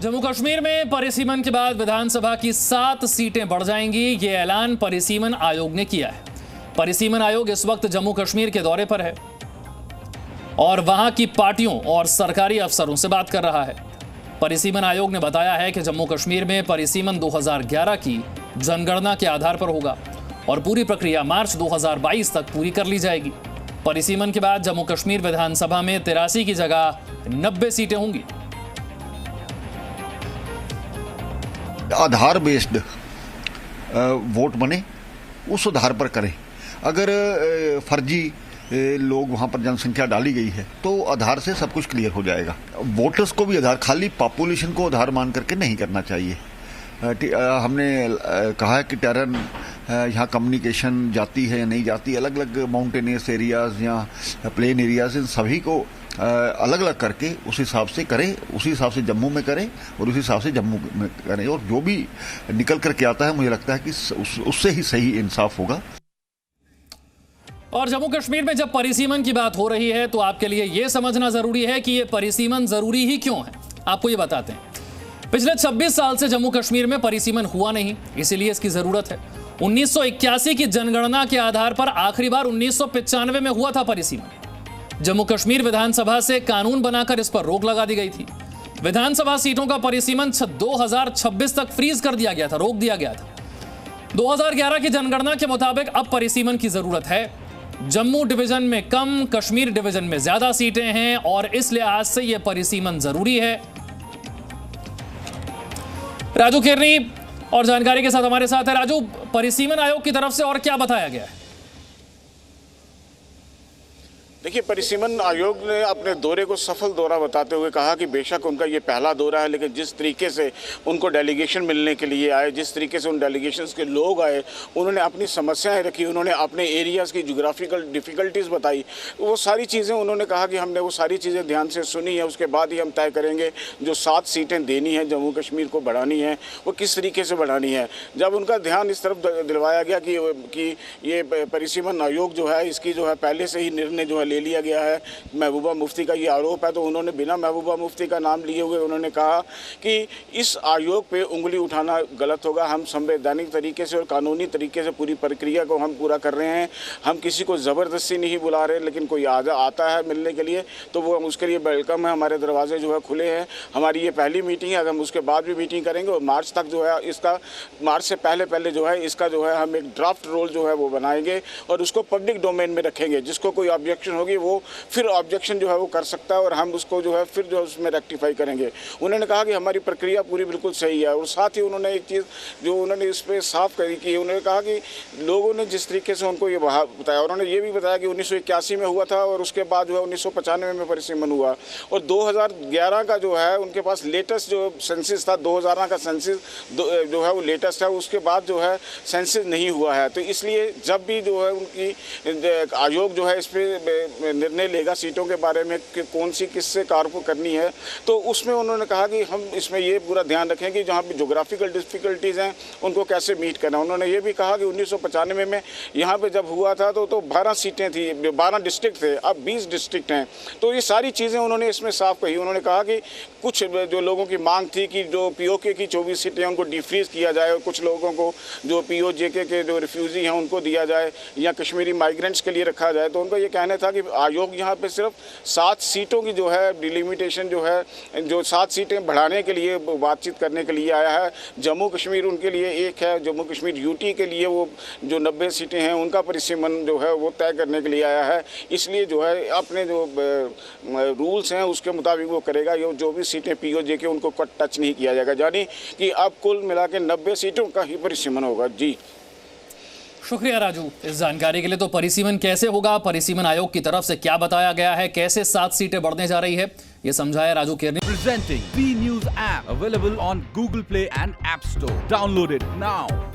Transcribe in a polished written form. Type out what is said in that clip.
जम्मू कश्मीर में परिसीमन के बाद विधानसभा की 7 सीटें बढ़ जाएंगी। ये ऐलान परिसीमन आयोग ने किया है। परिसीमन आयोग इस वक्त जम्मू कश्मीर के दौरे पर है और वहां की पार्टियों और सरकारी अफसरों से बात कर रहा है। परिसीमन आयोग ने बताया है कि जम्मू कश्मीर में परिसीमन 2011 की जनगणना के आधार पर होगा और पूरी प्रक्रिया मार्च 2022 तक पूरी कर ली जाएगी। परिसीमन के बाद जम्मू कश्मीर विधानसभा में 83 की जगह 90 सीटें होंगी। आधार बेस्ड वोट बने, उस आधार पर करें। अगर फर्जी लोग वहां पर जनसंख्या डाली गई है तो आधार से सब कुछ क्लियर हो जाएगा। वोटर्स को भी आधार, खाली पॉपुलेशन को आधार मान करके नहीं करना चाहिए। हमने कहा है कि टेरन यहाँ कम्युनिकेशन जाती है या नहीं जाती, अलग अलग माउंटेनियस एरियाज या प्लेन एरियाज, इन सभी को अलग अलग करके उस हिसाब से करें, उसी हिसाब से जम्मू में करें और उसी हिसाब से जम्मू में करें। और जो भी निकल करके आता है, मुझे लगता है कि उससे ही सही इंसाफ होगा। और जम्मू कश्मीर में जब परिसीमन की बात हो रही है तो आपके लिए यह समझना जरूरी है कि यह परिसीमन जरूरी ही क्यों है। आपको यह बताते हैं, पिछले 26 साल से जम्मू कश्मीर में परिसीमन हुआ नहीं, इसीलिए इसकी जरूरत है। 1981 की जनगणना के आधार पर आखिरी बार 1995 में हुआ था परिसीमन। जम्मू कश्मीर विधानसभा से कानून बनाकर इस पर रोक लगा दी गई थी। विधानसभा सीटों का परिसीमन 2026 तक फ्रीज कर दिया गया था, रोक दिया गया था। 2011 की जनगणना के मुताबिक अब परिसीमन की जरूरत है। जम्मू डिवीजन में कम, कश्मीर डिवीजन में ज्यादा सीटें हैं और इस लिहाज से यह परिसीमन जरूरी है। राजू केरनी और जानकारी के साथ हमारे साथ है। राजू, परिसीमन आयोग की तरफ से और क्या बताया गया है? देखिए, परिसीमन आयोग ने अपने दौरे को सफल दौरा बताते हुए कहा कि बेशक उनका ये पहला दौरा है, लेकिन जिस तरीके से उनको डेलीगेशन मिलने के लिए आए, जिस तरीके से उन डेलीगेशंस के लोग आए, उन्होंने अपनी समस्याएं रखी, उन्होंने अपने एरियाज़ की ज्योग्राफिकल डिफ़िकल्टीज़ बताई, वो सारी चीज़ें उन्होंने कहा कि हमने वो सारी चीज़ें ध्यान से सुनी है। उसके बाद ही हम तय करेंगे जो 7 सीटें देनी हैं, जम्मू कश्मीर को बढ़ानी है, वो किस तरीके से बढ़ानी है। जब उनका ध्यान इस तरफ दिलवाया गया कि ये परिसीमन आयोग जो है, इसकी जो है पहले से ही निर्णय जो है ले लिया गया है। महबूबा मुफ्ती का ये आरोप है, तो उन्होंने बिना महबूबा मुफ्ती का नाम लिए हुए उन्होंने कहा कि इस आयोग पे उंगली उठाना गलत होगा। हम संवैधानिक तरीके से और कानूनी तरीके से पूरी प्रक्रिया को हम पूरा कर रहे हैं। हम किसी को ज़बरदस्ती नहीं बुला रहे, लेकिन कोई आता है मिलने के लिए तो वो हम उसके लिए वेलकम है। हमारे दरवाजे जो है खुले हैं। हमारी ये पहली मीटिंग है, अगर हम उसके बाद भी मीटिंग करेंगे और मार्च तक जो है इसका, मार्च से पहले जो है इसका जो है हम एक ड्राफ्ट रोल जो है वो बनाएंगे और उसको पब्लिक डोमेन में रखेंगे। जिसको कोई ऑब्जेक्शन होगी वो फिर ऑब्जेक्शन जो है वो कर सकता है और हम उसको जो है फिर जो है उसमें रेक्टिफाई करेंगे। उन्होंने कहा कि हमारी प्रक्रिया पूरी बिल्कुल सही है। और साथ ही उन्होंने एक चीज़ जो उन्होंने इस पर साफ करी कि उन्होंने कहा कि लोगों ने जिस तरीके से उनको ये बताया, उन्होंने ये भी बताया कि 1981 में हुआ था और उसके बाद जो है 1995 में परिसीमन हुआ और 2011 का जो है उनके पास लेटेस्ट जो सेंसिस था, 2011 का सेंसिस जो है वो लेटेस्ट है। उसके बाद जो है सेंसिस नहीं हुआ है। तो इसलिए जब भी जो है उनकी आयोग जो है इस पर निर्णय लेगा सीटों के बारे में कि कौन सी किससे कार्य को करनी है, तो उसमें उन्होंने कहा कि हम इसमें ये पूरा ध्यान रखें कि जहाँ पे ज्योग्राफिकल डिफ़िकल्टीज़ हैं उनको कैसे मीट करना। उन्होंने ये भी कहा कि 1995 में यहाँ पे जब हुआ था तो 12 सीटें थी, 12 डिस्ट्रिक्ट थे, अब 20 डिस्ट्रिक्ट हैं। तो ये सारी चीज़ें उन्होंने इसमें साफ कही। उन्होंने कहा कि कुछ जो लोगों की मांग थी कि जो POK की 24 सीटें उनको डिफ्रीज किया जाए और कुछ लोगों को जो POJK के जो रिफ्यूजी हैं उनको दिया जाए या कश्मीरी माइग्रेंट्स के लिए रखा जाए। तो उनका ये कहना था कि आयोग यहाँ पे सिर्फ 7 सीटों की जो है डिलिमिटेशन जो है, जो 7 सीटें बढ़ाने के लिए बातचीत करने के लिए आया है। जम्मू कश्मीर उनके लिए एक है, जम्मू कश्मीर UT के लिए वो जो 90 सीटें हैं उनका परिसीमन जो है वो तय करने के लिए आया है। इसलिए जो है अपने जो रूल्स हैं उसके मुताबिक वो करेगा। ये जो भी सीटें POJK उनको टच नहीं किया जाएगा, यानी कि अब कुल मिला के 90 सीटों का ही परिसीमन होगा। जी शुक्रिया राजू इस जानकारी के लिए। तो परिसीमन कैसे होगा, परिसीमन आयोग की तरफ से क्या बताया गया है, कैसे 7 सीटें बढ़ने जा रही है, ये समझाया राजू केरनी। Presenting B News app available on Google Play and App Store. Download it now.